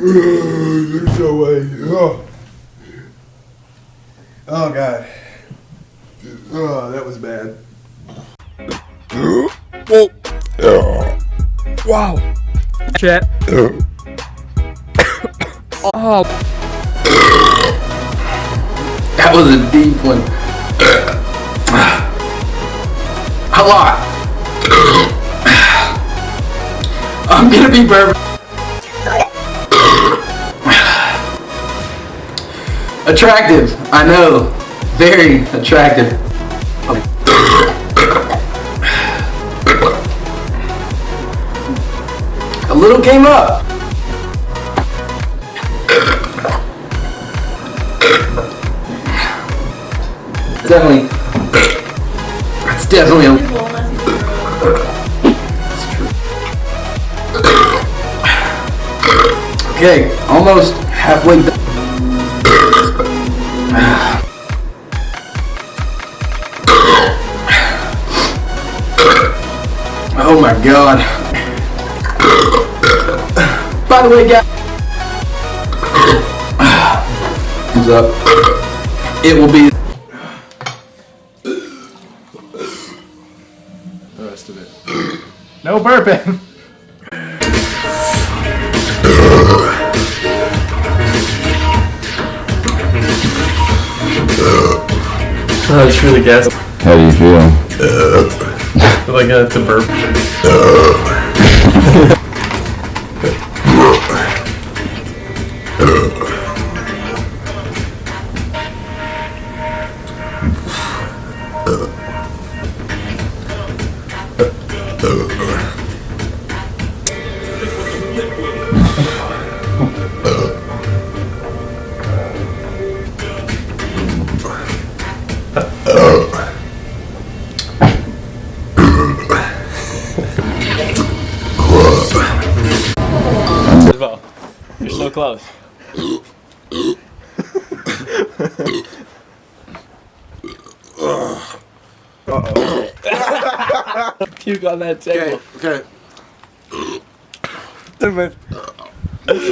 There's no way. Oh God. Oh, that was bad. Wow. Chat. Oh. That was a deep one. A lot. I'm gonna be burping. Attractive, I know. Very attractive. A little came up. Definitely. It's definitely a... Okay, almost halfway done. Oh my God. By the way, guys, thumbs up. It will be The rest of it. No burping. Oh, it's really gas. How do you feel? I feel like it's a burp. You're so close. Puke on that table. Okay. Okay.